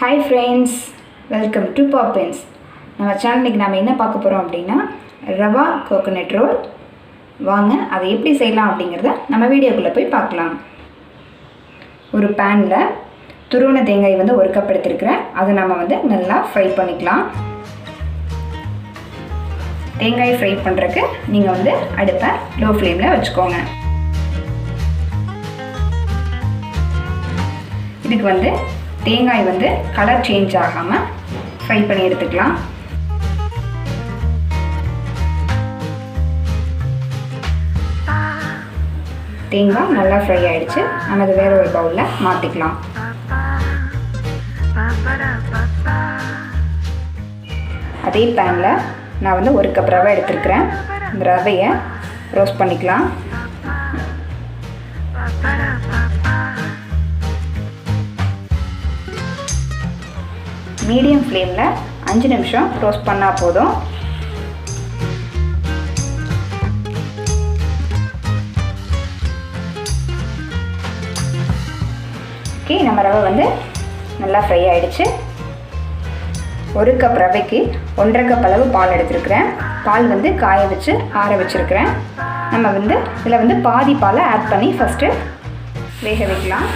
Hi friends, welcome to Poppins. நம்ம சேனலுக்கு நாம என்ன பார்க்க போறோம் அப்படினா ரவா கோகனட் ரோல். வாங்க அதை எப்படி செய்யலாம் அப்படிங்கறத நம்ம வீடியோக்குள்ள போய் பார்க்கலாம். ஒரு panல துருவன தேங்காய் வந்து 1 கப் எடுத்துக்கிறேன். அதை நாம வந்து நல்லா ஃப்ரை பண்ணிக்கலாம். தேங்காய் ஃப்ரை பண்றதுக்கு நீங்க வந்து அடுப்பை லோ ஃப்ளேம்ல வச்சுக்கோங்க. இதுக்கு வந்து தேங்காய் வந்து கலர் சேஞ்ச் ஆகாம ஃப்ரை பண்ணி எடுத்துக்கலாம். தேங்காய் நல்லா ஃப்ரை ஆயிடுச்சு. நம்ம அதை வேற ஒரு பவுல்ல மாத்திக்கலாம். அதே பேன்ல நான் வந்து 1 கப் ரவை எடுத்துக்கிறேன். இந்த ரவையை ரோஸ்ட் பண்ணிக்கலாம். மீடியம் ஃப்ளேமில் 5 நிமிஷம் ரோஸ்ட் பண்ணால் போதும். ஓகே, நம்ம ரவை வந்து நல்லா ஃப்ரை ஆகிடுச்சு. 1 கப் ரவைக்கு 1.5 கப் அளவு பால் எடுத்துருக்கிறேன். பால் வந்து காய வச்சு ஆற வச்சுருக்கிறேன். நம்ம வந்து இதில் வந்து பாதி பாலை ஆட் பண்ணி ஃபஸ்ட்டு வேக வைக்கலாம்.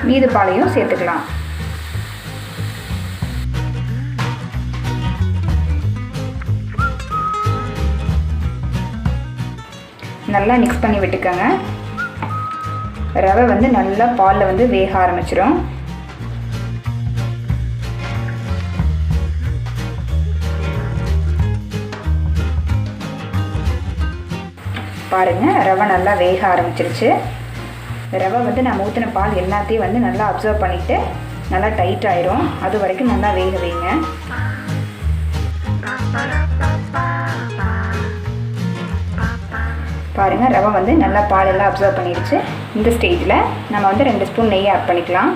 மீதி பாலையும் சேர்த்துக்கலாம். நல்லா மிக்ஸ் பண்ணி விட்டுக்கோங்க. ரவை வந்து நல்லா பாலில் வந்து வேக ஆரம்பிச்சிடும். பாருங்கள், ரவை நல்லா வேக ஆரம்பிச்சிருச்சு. ரவை வந்து நம்ம ஊற்றின பால் எல்லாத்தையும் வந்து நல்லா அப்சர்வ் பண்ணிவிட்டு நல்லா டைட் ஆயிரும். அது வரைக்கும் நல்லா வேக வைங்க. பாருங்கள், ரவை வந்து நல்லா பால் எல்லாம் அப்சர்வ் பண்ணிடுச்சு. இந்த ஸ்டேஜில் நம்ம வந்து 2 ஸ்பூன் நெய் ஆட் பண்ணிக்கலாம்.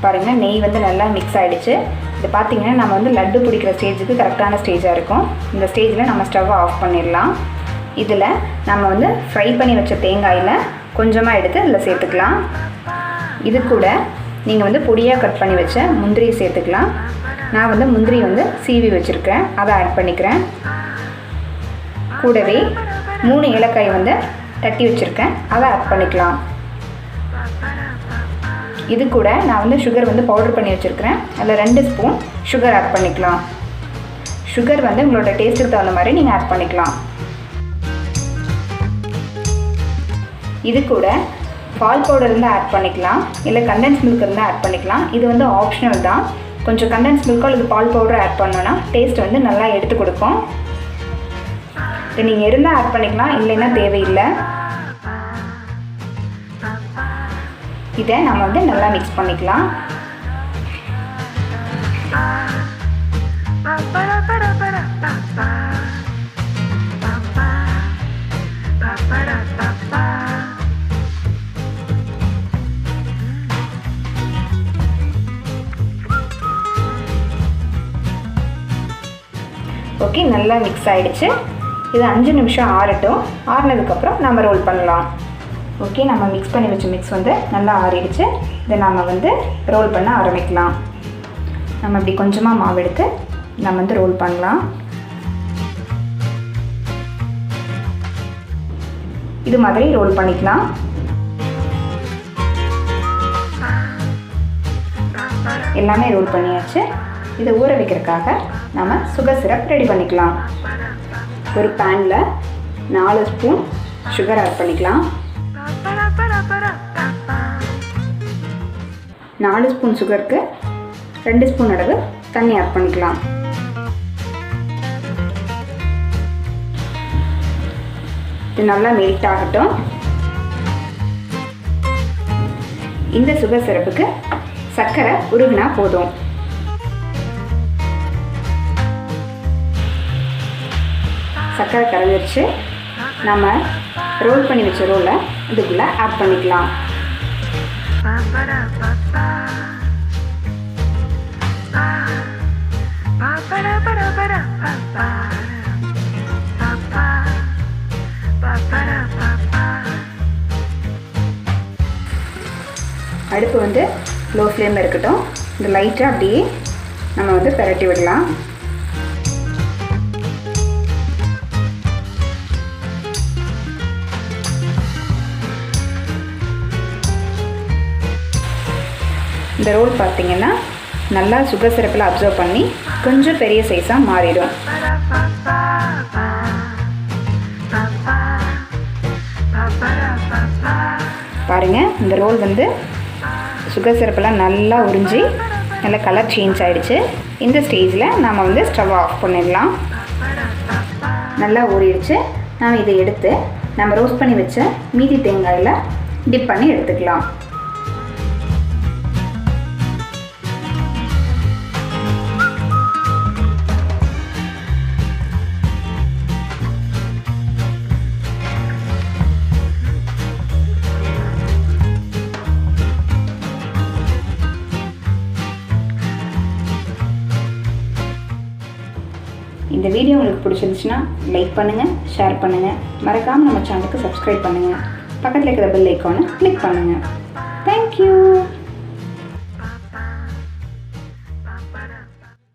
பாருங்கள், நெய் வந்து நல்லா மிக்ஸ் ஆகிடுச்சு. இது பார்த்திங்கன்னா நம்ம வந்து லட்டு பிடிக்கிற ஸ்டேஜுக்கு கரெக்டான ஸ்டேஜாக இருக்கும். இந்த ஸ்டேஜில் நம்ம ஸ்டவ்வை ஆஃப் பண்ணிடலாம். இதில் நம்ம வந்து ஃப்ரை பண்ணி வச்ச தேங்காயில் கொஞ்சமாக எடுத்து இதில் சேர்த்துக்கலாம். இது கூட நீங்கள் வந்து பொடியாக கட் பண்ணி வச்ச முந்திரியை சேர்த்துக்கலாம். நான் வந்து முந்திரி வந்து சீவி வச்சுருக்கேன், அதை ஆட் பண்ணிக்கிறேன். கூடவே 3 ஏலக்காய் வந்து தட்டி வச்சுருக்கேன், அதை ஆட் பண்ணிக்கலாம். இது கூட நான் வந்து சுகர் வந்து பவுடர் பண்ணி வச்சுருக்கிறேன். அதில் 2 ஸ்பூன் சுகர் ஆட் பண்ணிக்கலாம். சுகர் வந்து உங்களோட டேஸ்ட்டுக்கு தகுந்த மாதிரி நீங்கள் ஆட் பண்ணிக்கலாம். இது கூட பால் பவுடர் இருந்தால் ஆட் பண்ணிக்கலாம், இல்லை கண்டென்ஸ் மில்க் இருந்தால் ஆட் பண்ணிக்கலாம். இது வந்து ஆப்ஷனல் தான். கொஞ்சம் கண்டென்ஸ் மில்க்கோ அல்லது பால் பவுடர் ஆட் பண்ணோன்னா டேஸ்ட் வந்து நல்லா எடுத்து கொடுக்கும். இது நீங்கள் இருந்தால் ஆட் பண்ணிக்கலாம், இல்லைன்னா தேவையில்லை. இதை நம்ம வந்து நல்லா மிக்ஸ் பண்ணிக்கலாம். ஓகே, நல்லா மிக்ஸ் ஆகிடுச்சு. இது 5 நிமிஷம் ஆறட்டும். ஆறினதுக்கப்புறம் நம்ம ரோல் பண்ணலாம். ஓகே, நம்ம மிக்ஸ் பண்ணி வச்ச மிக்ஸ் வந்து நல்லா ஆறிடுச்சு. இதை நம்ம வந்து ரோல் பண்ண ஆரம்பிக்கலாம். நம்ம இப்படி கொஞ்சமாக மாவு எடுத்து நம்ம வந்து ரோல் பண்ணலாம். இது மாதிரி ரோல் பண்ணிக்கலாம். எல்லாமே ரோல் பண்ணியாச்சு. இதை ஊற வைக்கிறதுக்காக நம்ம சுகர் சிரப் ரெடி பண்ணிக்கலாம். ஒரு பேனில் 4 ஸ்பூன் சுகர் ஆட் பண்ணிக்கலாம். 4 ஸ்பூன் சுகருக்கு 2 ஸ்பூன் அளவு தண்ணி ஆட் பண்ணிக்கலாம். இது நல்லா மெல்ட் ஆகட்டும். இந்த சுகர் சிரப்புக்கு சர்க்கரை உருகினா போதும். சர்க்கரை கரைஞ்சிருச்சு. நம்ம ரோல் பண்ணி வச்ச ரோலை இதுக்குள்ளே ஆட் பண்ணிக்கலாம். அடுப்பு வந்து லோ ஃப்ளேமில் இருக்கட்டும். இந்த லைட்டாக அப்படியே நம்ம வந்து பிரட்டி விடலாம். இந்த ரோல் பார்த்திங்கன்னா நல்லா சுகர் சிரப்பில் அப்சர்வ் பண்ணி கொஞ்சம் பெரிய சைஸாக மாறிடும். பாருங்கள், இந்த ரோல் வந்து சுகர் சிரப்பெல்லாம் நல்லா உறிஞ்சி நல்லா கலர் சேஞ்ச் ஆகிடுச்சு. இந்த ஸ்டேஜில் நாம் வந்து ஸ்டவ் ஆஃப் பண்ணிடலாம். நல்லா ஊறிடுச்சு. நாம் இதை எடுத்து நம்ம ரோஸ்ட் பண்ணி வச்ச மீதி தேங்காயில் டிப் பண்ணி எடுத்துக்கலாம். இந்த வீடியோ உங்களுக்கு பிடிச்சிருந்துச்சுன்னா லைக் பண்ணுங்கள், ஷேர் பண்ணுங்கள், மறக்காமல் நம்ம சேனலுக்கு சப்ஸ்கிரைப் பண்ணுங்கள், பக்கத்தில் இருக்கிற பெல் ஐக்கானை கிளிக் பண்ணுங்கள். தேங்க்யூ.